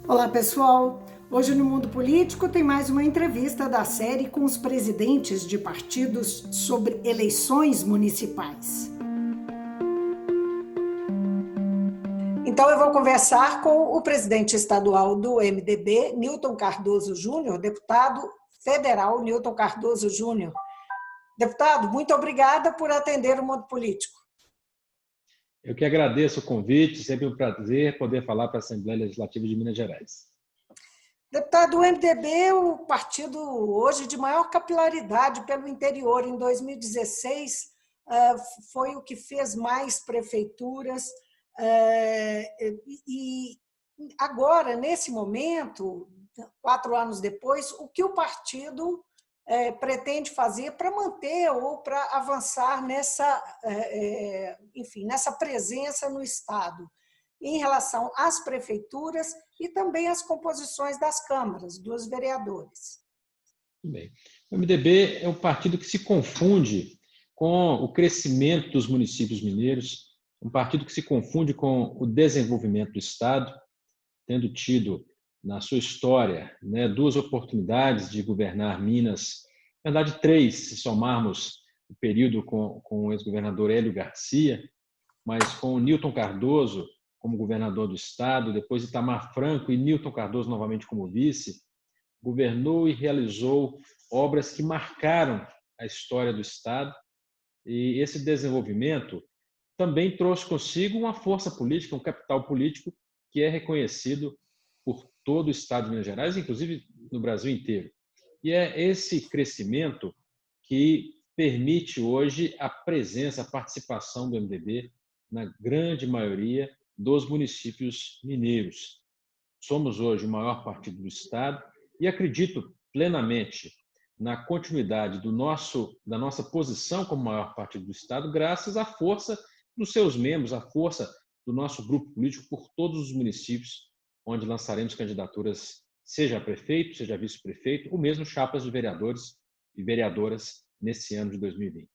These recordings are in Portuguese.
Olá, pessoal! Hoje no Mundo Político tem mais uma entrevista da série com os presidentes de partidos sobre eleições municipais. Então eu vou conversar com o presidente estadual do MDB, Newton Cardoso Júnior, deputado federal Newton Cardoso Júnior. Deputado, muito obrigada por atender o Mundo Político. Eu que agradeço o convite, sempre um prazer poder falar para a Assembleia Legislativa de Minas Gerais. Deputado, o MDB é o partido hoje de maior capilaridade pelo interior. Em 2016, foi o que fez mais prefeituras. E agora, nesse momento, 4 anos depois, o que o partido pretende fazer para manter ou para avançar nessa presença no Estado, em relação às prefeituras e também às composições das câmaras, dos vereadores? Bem, o MDB é um partido que se confunde com o crescimento dos municípios mineiros, um partido que se confunde com o desenvolvimento do Estado, tendo tido na sua história 2 oportunidades de governar Minas, na verdade 3, se somarmos o período com o ex-governador Hélio Garcia, mas com o Newton Cardoso como governador do Estado, depois Itamar Franco e Newton Cardoso novamente como vice, governou e realizou obras que marcaram a história do Estado. E esse desenvolvimento também trouxe consigo uma força política, um capital político que é reconhecido por todo o Estado de Minas Gerais, inclusive no Brasil inteiro. E é esse crescimento que permite hoje a presença, a participação do MDB na grande maioria dos municípios mineiros. Somos hoje o maior partido do Estado e acredito plenamente na continuidade da nossa posição como maior partido do Estado, graças à força dos seus membros, à força do nosso grupo político por todos os municípios onde lançaremos candidaturas, seja a prefeito, seja a vice-prefeito, ou mesmo chapas de vereadores e vereadoras nesse ano de 2020.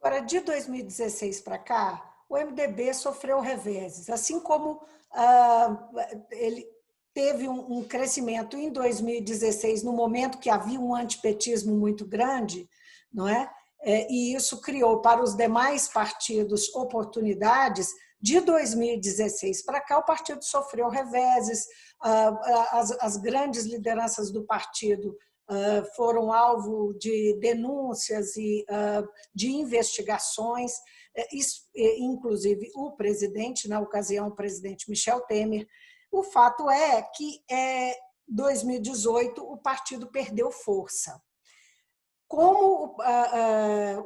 Agora, de 2016 para cá, o MDB sofreu reveses, assim como ele teve um crescimento em 2016, no momento que havia um antipetismo muito grande, não é? E isso criou para os demais partidos oportunidades. De 2016 para cá, o partido sofreu reveses, as grandes lideranças do partido foram alvo de denúncias e de investigações, inclusive o presidente, na ocasião, o presidente Michel Temer. O fato é que, em 2018, o partido perdeu força. Como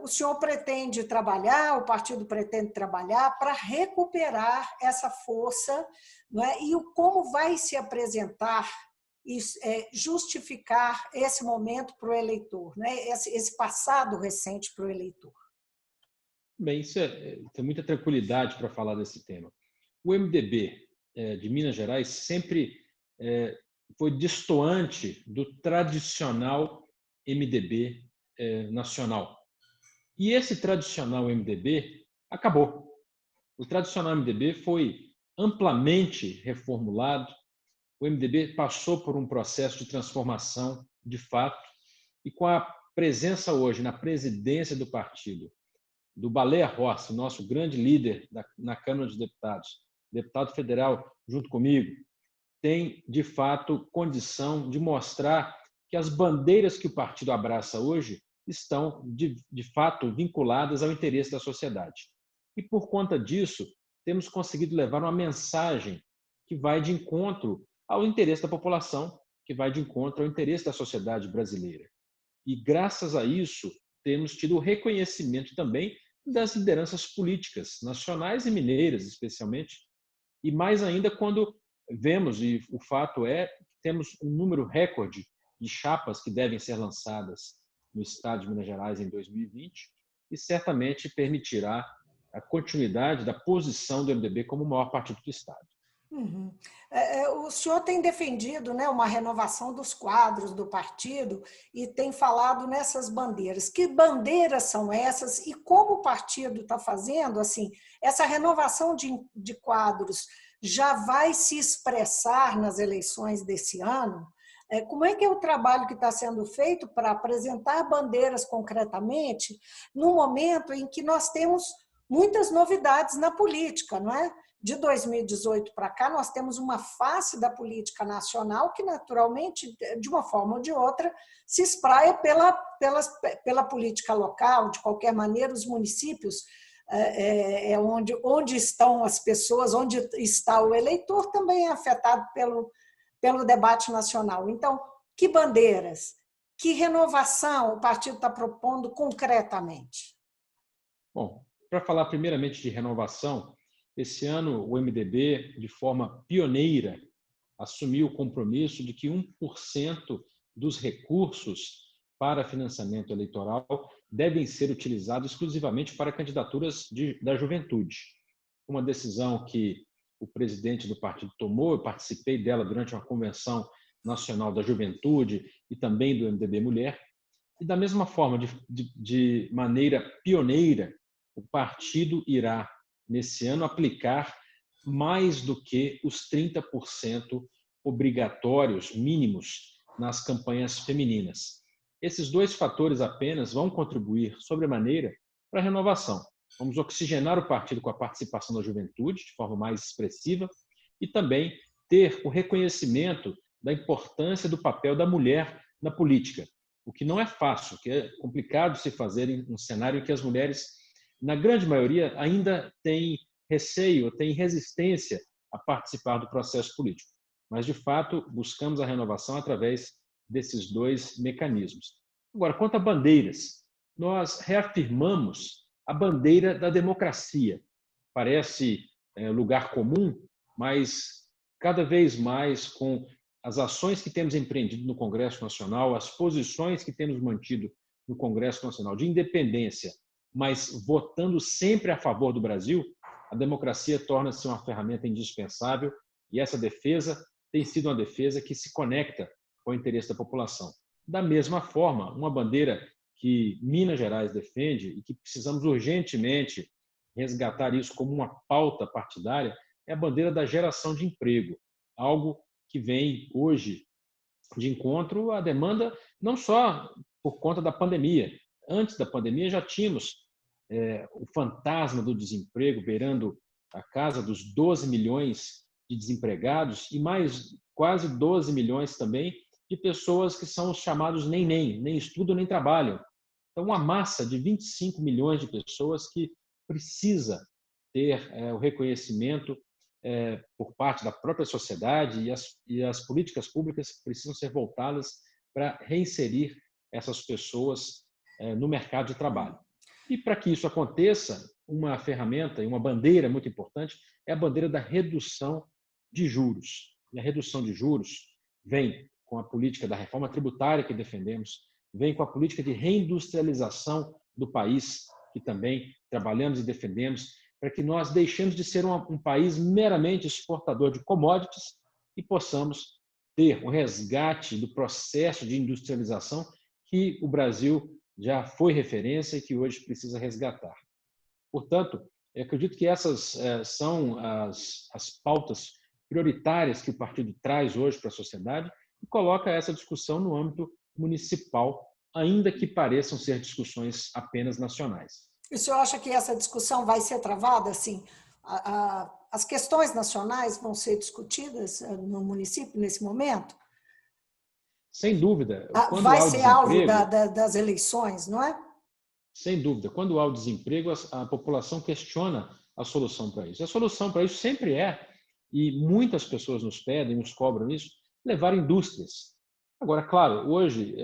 o senhor pretende trabalhar, o partido pretende trabalhar para recuperar essa força, não é? E como vai se apresentar e justificar esse momento para o eleitor, né? Esse passado recente para o eleitor? Bem, tem muita tranquilidade para falar desse tema. O MDB de Minas Gerais sempre foi destoante do tradicional MDB nacional. E esse tradicional MDB acabou. O tradicional MDB foi amplamente reformulado. O MDB passou por um processo de transformação, de fato, e com a presença hoje na presidência do partido do Baleia Rossi, nosso grande líder na Câmara dos Deputados, deputado federal junto comigo, tem, de fato, condição de mostrar que as bandeiras que o partido abraça hoje estão, de fato, vinculadas ao interesse da sociedade. E, por conta disso, temos conseguido levar uma mensagem que vai de encontro ao interesse da população, que vai de encontro ao interesse da sociedade brasileira. E, graças a isso, temos tido o reconhecimento também das lideranças políticas, nacionais e mineiras, especialmente, e mais ainda quando vemos, e o fato é, temos um número recorde de chapas que devem ser lançadas no estado de Minas Gerais em 2020 e certamente permitirá a continuidade da posição do MDB como o maior partido do estado. Uhum. O senhor tem defendido, né, uma renovação dos quadros do partido e tem falado nessas bandeiras. Que bandeiras são essas e como o partido está fazendo assim essa renovação de quadros? já vai se expressar nas eleições desse ano? Como é que é o trabalho que está sendo feito para apresentar bandeiras concretamente no momento em que nós temos muitas novidades na política, não é? De 2018 para cá, nós temos uma face da política nacional que, naturalmente, de uma forma ou de outra, se espraia pela política local. De qualquer maneira, os municípios, onde estão as pessoas, onde está o eleitor, também é afetado pelo debate nacional. Então, que bandeiras, que renovação o partido está propondo concretamente? Bom, para falar primeiramente de renovação, esse ano o MDB, de forma pioneira, assumiu o compromisso de que 1% dos recursos para financiamento eleitoral devem ser utilizados exclusivamente para candidaturas da juventude. Uma decisão que o presidente do partido tomou, eu participei dela durante uma convenção nacional da juventude e também do MDB Mulher, e da mesma forma, de maneira pioneira, o partido irá, nesse ano, aplicar mais do que os 30% obrigatórios mínimos nas campanhas femininas. Esses dois fatores apenas vão contribuir sobremaneira para a renovação. Vamos oxigenar o partido com a participação da juventude de forma mais expressiva e também ter o reconhecimento da importância do papel da mulher na política, o que não é fácil, que é complicado se fazer em um cenário em que as mulheres, na grande maioria, ainda têm receio, têm resistência a participar do processo político. Mas, de fato, buscamos a renovação através desses dois mecanismos. Agora, quanto a bandeiras, nós reafirmamos a bandeira da democracia. Parece lugar comum, mas cada vez mais com as ações que temos empreendido no Congresso Nacional, as posições que temos mantido no Congresso Nacional de independência, mas votando sempre a favor do Brasil, a democracia torna-se uma ferramenta indispensável e essa defesa tem sido uma defesa que se conecta com o interesse da população. Da mesma forma, uma bandeira que Minas Gerais defende e que precisamos urgentemente resgatar isso como uma pauta partidária é a bandeira da geração de emprego, algo que vem hoje de encontro à demanda não só por conta da pandemia. Antes da pandemia já tínhamos o fantasma do desemprego beirando a casa dos 12 milhões de desempregados e mais quase 12 milhões também de pessoas que são os chamados nem estudam nem trabalham. Então, uma massa de 25 milhões de pessoas que precisa ter o reconhecimento por parte da própria sociedade e as políticas públicas precisam ser voltadas para reinserir essas pessoas no mercado de trabalho. E para que isso aconteça, uma ferramenta e uma bandeira muito importante é a bandeira da redução de juros. E a redução de juros vem com a política da reforma tributária que defendemos, vem com a política de reindustrialização do país, que também trabalhamos e defendemos, para que nós deixemos de ser um país meramente exportador de commodities e possamos ter o resgate do processo de industrialização que o Brasil já foi referência e que hoje precisa resgatar. Portanto, eu acredito que essas são as pautas prioritárias que o partido traz hoje para a sociedade e coloca essa discussão no âmbito municipal, ainda que pareçam ser discussões apenas nacionais. E o senhor acha que essa discussão vai ser travada? Assim, as questões nacionais vão ser discutidas no município nesse momento? Sem dúvida. Vai ser alvo das eleições, não é? Sem dúvida. Quando há o desemprego, a população questiona a solução para isso. A solução para isso sempre e muitas pessoas nos pedem, nos cobram isso, levar indústrias. Agora, claro, hoje,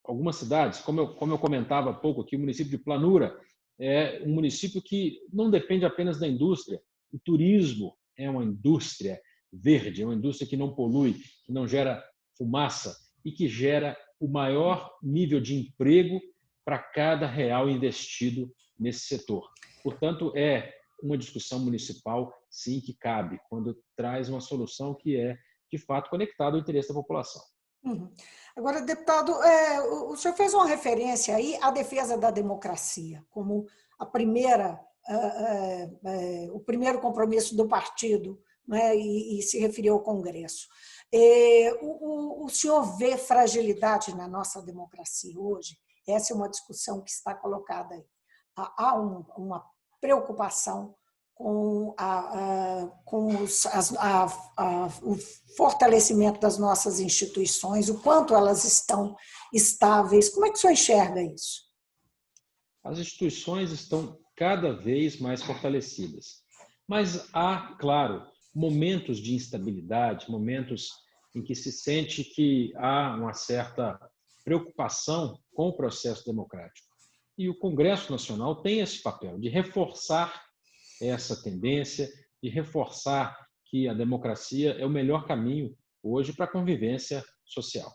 algumas cidades, como eu comentava há pouco aqui, o município de Planura é um município que não depende apenas da indústria. O turismo é uma indústria verde, é uma indústria que não polui, que não gera fumaça e que gera o maior nível de emprego para cada real investido nesse setor. Portanto, é uma discussão municipal, sim, que cabe, quando traz uma solução que é, de fato, conectada ao interesse da população. Uhum. Agora, deputado, o senhor fez uma referência aí à defesa da democracia, como o primeiro compromisso do partido né, e se referiu ao Congresso. O senhor vê fragilidade na nossa democracia hoje? Essa é uma discussão que está colocada aí. Há uma preocupação com, o fortalecimento das nossas instituições, o quanto elas estão estáveis. Como é que o senhor enxerga isso? As instituições estão cada vez mais fortalecidas. Mas há, claro, momentos de instabilidade, momentos em que se sente que há uma certa preocupação com o processo democrático. E o Congresso Nacional tem esse papel de reforçar essa tendência, de reforçar que a democracia é o melhor caminho hoje para a convivência social.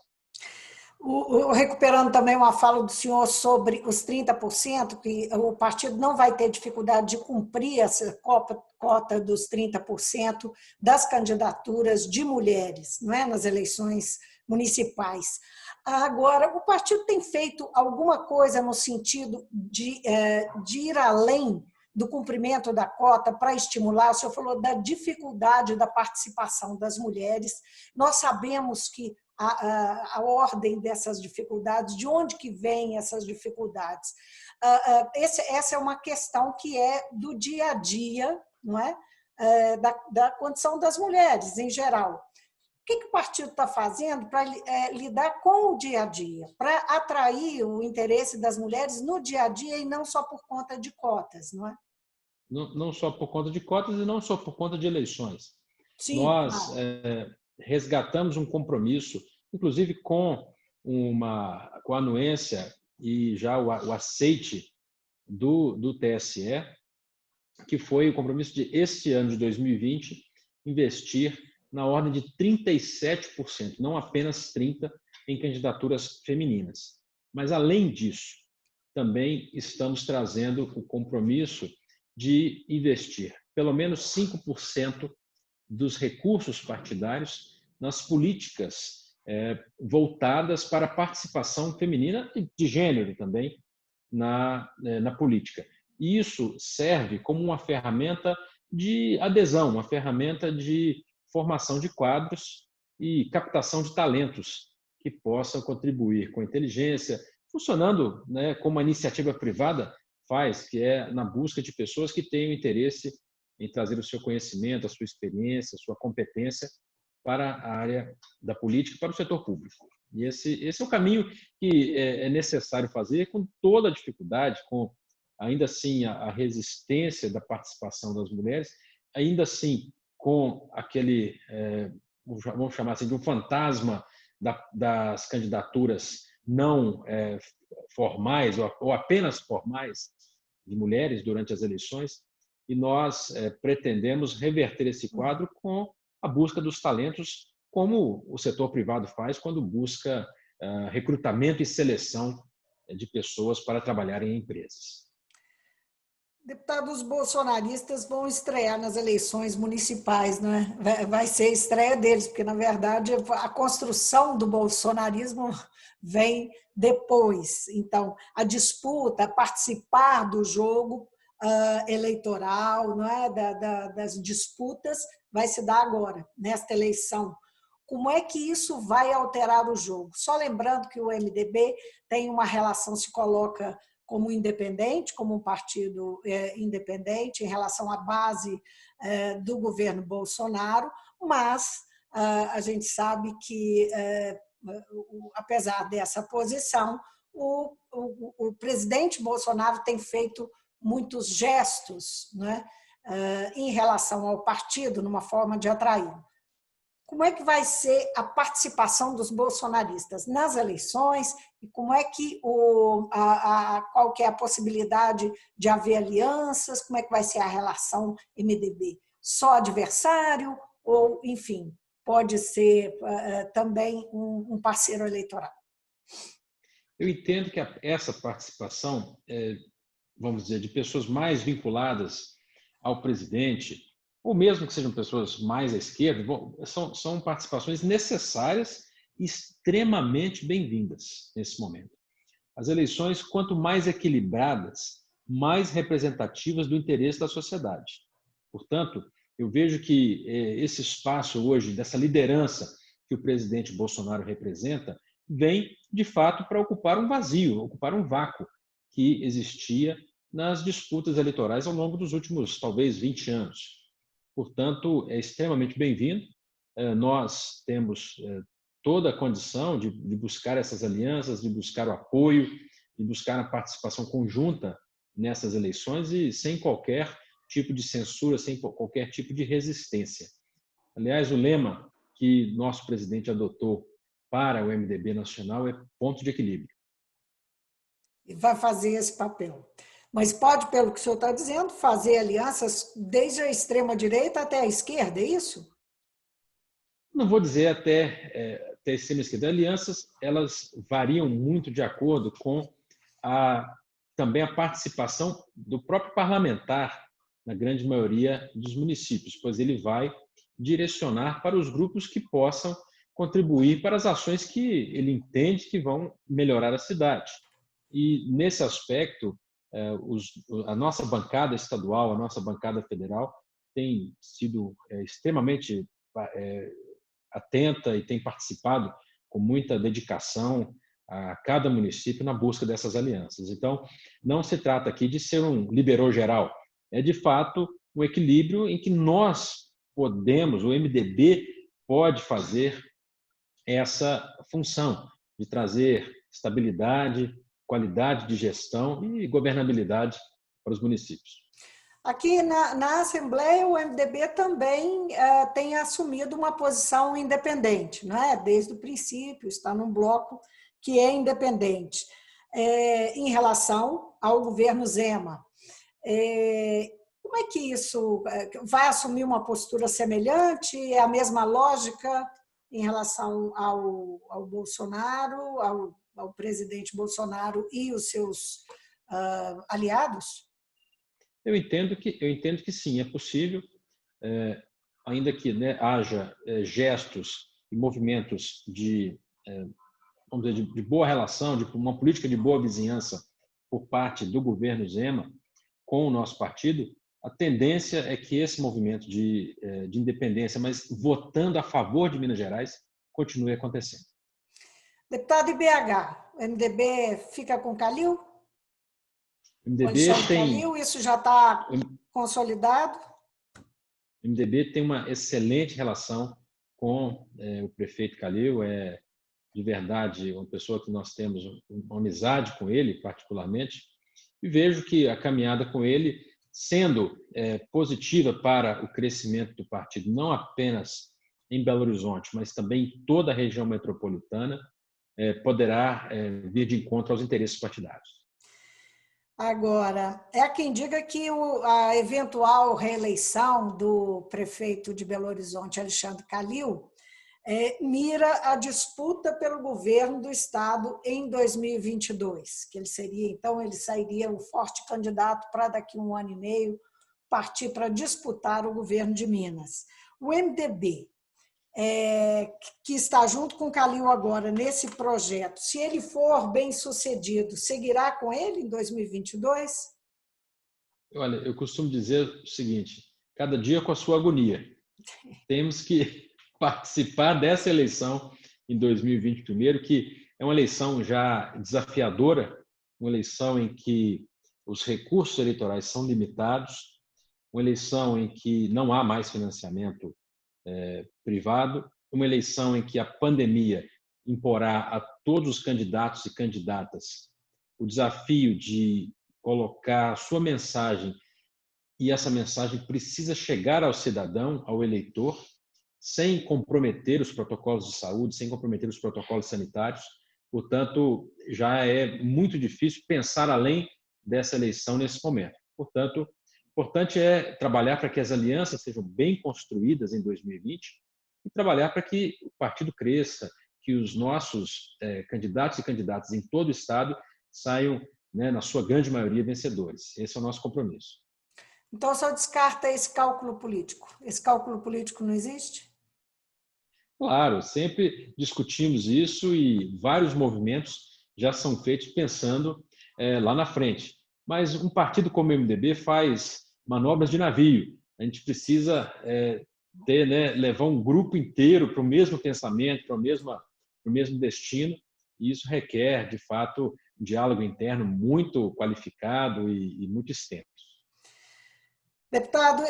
Recuperando também uma fala do senhor sobre os 30%, que o partido não vai ter dificuldade de cumprir essa cota dos 30% das candidaturas de mulheres, não é? Nas eleições municipais. Agora, o partido tem feito alguma coisa no sentido de ir além do cumprimento da cota para estimular? O senhor falou da dificuldade da participação das mulheres. Nós sabemos que a ordem dessas dificuldades, de onde que vêm essas dificuldades. Essa é uma questão que é do dia a dia, não é? Da condição das mulheres, em geral. O que o partido está fazendo para lidar com o dia a dia, para atrair o interesse das mulheres no dia a dia e não só por conta de cotas, não é? Não só por conta de cotas e não só por conta de eleições. Sim, Nós claro. resgatamos um compromisso, inclusive com a anuência e já o aceite do TSE, que foi o compromisso de este ano de 2020 investir na ordem de 37%, não apenas 30%, em candidaturas femininas. Mas, além disso, também estamos trazendo o compromisso de investir pelo menos 5% dos recursos partidários nas políticas voltadas para a participação feminina e de gênero também na política. E isso serve como uma ferramenta de adesão, uma ferramenta de formação de quadros e captação de talentos que possam contribuir com a inteligência, funcionando, né, como a iniciativa privada faz, que é na busca de pessoas que tenham interesse em trazer o seu conhecimento, a sua experiência, a sua competência para a área da política, para o setor público. E esse é o caminho que é necessário fazer, com toda a dificuldade, com ainda assim a resistência da participação das mulheres, ainda assim com aquele, vamos chamar assim, de um fantasma das candidaturas não formais ou apenas formais de mulheres durante as eleições, e nós pretendemos reverter esse quadro com a busca dos talentos, como o setor privado faz quando busca recrutamento e seleção de pessoas para trabalharem em empresas. Deputados bolsonaristas vão estrear nas eleições municipais, né? Vai ser a estreia deles, porque, na verdade, a construção do bolsonarismo vem depois. Então, a disputa, participar do jogo eleitoral, não é? Das disputas, vai se dar agora, nesta eleição. Como é que isso vai alterar o jogo? Só lembrando que o MDB tem uma relação, se coloca como independente, como um partido independente em relação à base do governo Bolsonaro, mas a gente sabe que, apesar dessa posição, o presidente Bolsonaro tem feito muitos gestos, né, em relação ao partido, numa forma de atrair. Como é que vai ser a participação dos bolsonaristas nas eleições e como é que qual que é a possibilidade de haver alianças, como é que vai ser a relação MDB? Só adversário ou, enfim, pode ser também um parceiro eleitoral? Eu entendo que essa participação, vamos dizer, de pessoas mais vinculadas ao presidente, ou mesmo que sejam pessoas mais à esquerda, são participações necessárias e extremamente bem-vindas nesse momento. As eleições, quanto mais equilibradas, mais representativas do interesse da sociedade. Portanto, Eu vejo que esse espaço hoje, dessa liderança que o presidente Bolsonaro representa, vem, de fato, para ocupar um vazio, ocupar um vácuo que existia nas disputas eleitorais ao longo dos últimos, talvez, 20 anos. Portanto, é extremamente bem-vindo. Nós temos toda a condição de buscar essas alianças, de buscar o apoio, de buscar a participação conjunta nessas eleições e sem qualquer tipo de censura, sem qualquer tipo de resistência. Aliás, o lema que nosso presidente adotou para o MDB nacional é ponto de equilíbrio. E vai fazer esse papel. Mas pode, pelo que o senhor está dizendo, fazer alianças desde a extrema-direita até a esquerda, é isso? Não vou dizer até a extrema-esquerda. Alianças, elas variam muito de acordo com também a participação do próprio parlamentar na grande maioria dos municípios, pois ele vai direcionar para os grupos que possam contribuir para as ações que ele entende que vão melhorar a cidade. E, nesse aspecto, a nossa bancada estadual, a nossa bancada federal tem sido extremamente atenta e tem participado com muita dedicação a cada município na busca dessas alianças. Então, não se trata aqui de ser um liberou geral, é de fato um equilíbrio em que nós podemos, o MDB pode fazer essa função de trazer estabilidade, qualidade de gestão e governabilidade para os municípios. Aqui na Assembleia, o MDB também tem assumido uma posição independente, não é? Desde o princípio, está num bloco que é independente. Em relação ao governo Zema, como é que isso vai assumir uma postura semelhante? É a mesma lógica em relação ao Bolsonaro, ao presidente Bolsonaro e os seus aliados? Eu entendo que sim, é possível, ainda que haja gestos e movimentos vamos dizer, de boa relação, de uma política de boa vizinhança por parte do governo Zema com o nosso partido. A tendência é que esse movimento de independência, mas votando a favor de Minas Gerais, continue acontecendo. Deputado IBH, o MDB fica com Calil? O MDB Calil, isso já está consolidado? O MDB tem uma excelente relação com o prefeito Calil, de verdade uma pessoa que nós temos uma amizade com ele, particularmente, e vejo que a caminhada com ele, sendo positiva para o crescimento do partido, não apenas em Belo Horizonte, mas também em toda a região metropolitana, poderá vir de encontro aos interesses partidários. Agora, há quem diga que a eventual reeleição do prefeito de Belo Horizonte, Alexandre Calil, mira a disputa pelo governo do estado em 2022, que ele seria, então, ele sairia um forte candidato para daqui a 1 ano e meio partir para disputar o governo de Minas. O MDB, que está junto com o Calil agora nesse projeto, se ele for bem sucedido, seguirá com ele em 2022? Olha, eu costumo dizer o seguinte: cada dia com a sua agonia. Temos que participar dessa eleição em 2020 primeiro, que é uma eleição já desafiadora, uma eleição em que os recursos eleitorais são limitados, uma eleição em que não há mais financiamento privado, uma eleição em que a pandemia imporá a todos os candidatos e candidatas o desafio de colocar a sua mensagem, e essa mensagem precisa chegar ao cidadão, ao eleitor, sem comprometer os protocolos de saúde, sem comprometer os protocolos sanitários. Portanto, já é muito difícil pensar além dessa eleição nesse momento. Portanto, importante é trabalhar para que as alianças sejam bem construídas em 2020 e trabalhar para que o partido cresça, que os nossos candidatos e candidatas em todo o estado saiam, na sua grande maioria, vencedores. Esse é o nosso compromisso. Então, o senhor descarta esse cálculo político? Esse cálculo político não existe? Claro, sempre discutimos isso e vários movimentos já são feitos pensando lá na frente. Mas um partido como o MDB faz manobras de navio. a gente precisa ter, né, levar um grupo inteiro para o mesmo pensamento, para o mesmo destino, e isso requer, de fato, um diálogo interno muito qualificado e muito extenso. Deputado,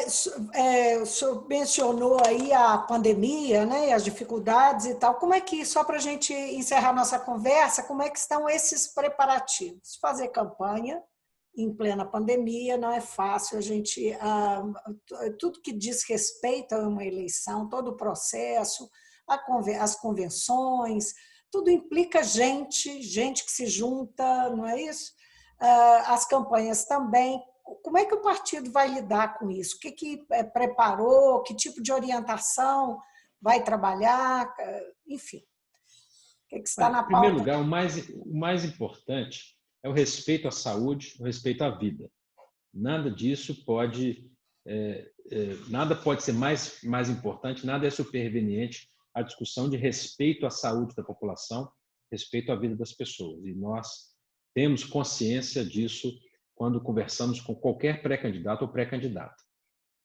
o senhor mencionou aí a pandemia, né, e as dificuldades e tal. Como é que, só para a gente encerrar nossa conversa, como é que estão esses preparativos? Fazer campanha em plena pandemia não é fácil. A gente, tudo que diz respeito a uma eleição, todo o processo, as convenções, tudo implica gente que se junta, não é isso? As campanhas também. Como é que o partido vai lidar com isso? O que preparou? Que tipo de orientação vai trabalhar? Enfim, o que está na Em primeiro pauta? lugar, o mais importante é o respeito à saúde, o respeito à vida. Nada disso pode, nada pode ser mais importante, nada é superveniente à discussão de respeito à saúde da população, respeito à vida das pessoas. E nós temos consciência disso quando conversamos com qualquer pré-candidato ou pré-candidata.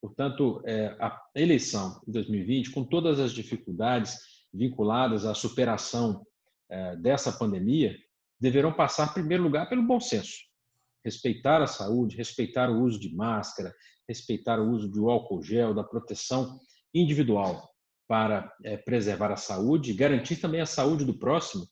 Portanto, a eleição de 2020, com todas as dificuldades vinculadas à superação dessa pandemia, deverão passar, em primeiro lugar, pelo bom senso. Respeitar a saúde, respeitar o uso de máscara, respeitar o uso do álcool gel, da proteção individual para preservar a saúde, garantir também a saúde do próximo,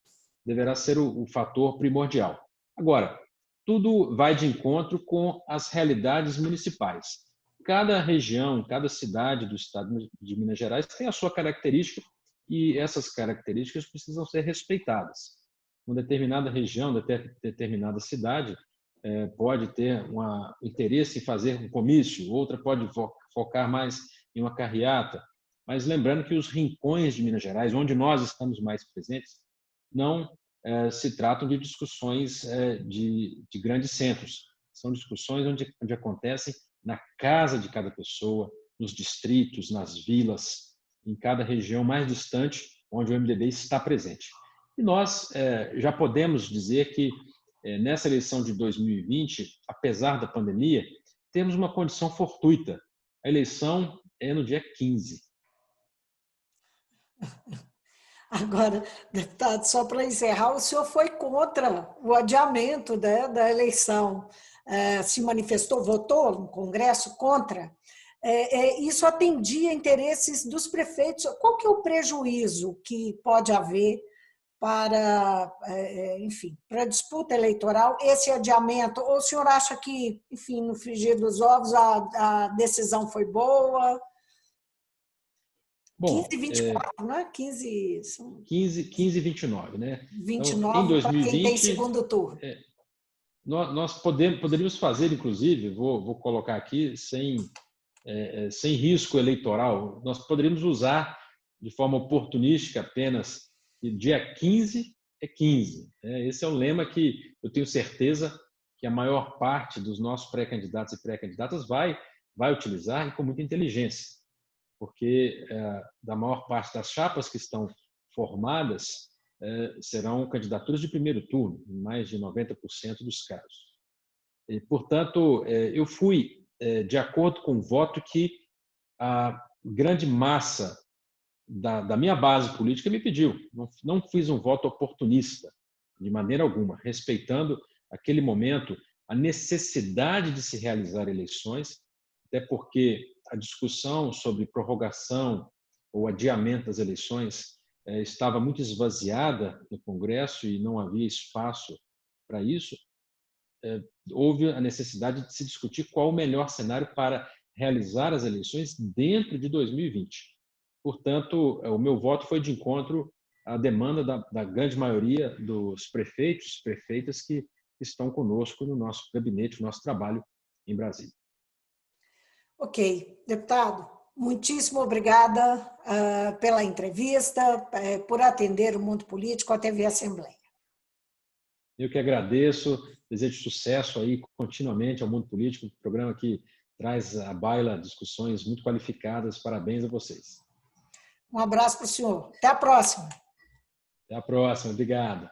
deverá ser o fator primordial. Agora, tudo vai de encontro com as realidades municipais. Cada região, cada cidade do estado de Minas Gerais tem a sua característica e essas características precisam ser respeitadas. Uma determinada região, determinada cidade, pode ter interesse em fazer um comício, outra pode focar mais em uma carreata. Mas lembrando que os rincões de Minas Gerais, onde nós estamos mais presentes, não se tratam de discussões de grandes centros. São discussões onde acontecem na casa de cada pessoa, nos distritos, nas vilas, em cada região mais distante onde o MDB está presente. E nós já podemos dizer que nessa eleição de 2020, apesar da pandemia, temos uma condição fortuita. A eleição é no dia 15. Agora, deputado, só para encerrar, o senhor foi contra o adiamento da eleição, se manifestou, votou no Congresso contra. Isso atendia interesses dos prefeitos. Qual que é o prejuízo que pode haver para, enfim, para a disputa eleitoral, esse adiamento? Ou o senhor acha que, enfim, no frigir dos ovos, a decisão foi boa? Bom, 15 e 24, não é? 15, 15 e 29, né? Então, em 29 para quem tem 2020, segundo turno. nós poderíamos fazer, inclusive, vou colocar aqui, sem risco eleitoral, nós poderíamos usar de forma oportunística apenas que dia 15 é 15. Esse é o lema que eu tenho certeza que a maior parte dos nossos pré-candidatos e pré-candidatas vai utilizar, e com muita inteligência, porque da maior parte das chapas que estão formadas serão candidaturas de primeiro turno, em mais de 90% dos casos. E, portanto, eu fui de acordo com o voto que a grande massa da minha base política me pediu. Não fiz um voto oportunista, de maneira alguma, respeitando aquele momento, a necessidade de se realizar eleições, até porque a discussão sobre prorrogação ou adiamento das eleições estava muito esvaziada no Congresso e não havia espaço para isso. Houve a necessidade de se discutir qual o melhor cenário para realizar as eleições dentro de 2020. Portanto, o meu voto foi de encontro à demanda da grande maioria dos prefeitos, prefeitas que estão conosco no nosso gabinete, no nosso trabalho em Brasília. Ok, deputado, muitíssimo obrigada pela entrevista, por atender o mundo político, a TV Assembleia. Eu que agradeço, desejo sucesso aí continuamente ao mundo político, um programa que traz à baila discussões muito qualificadas. Parabéns a vocês. Um abraço para o senhor. Até a próxima. Até a próxima. Obrigado.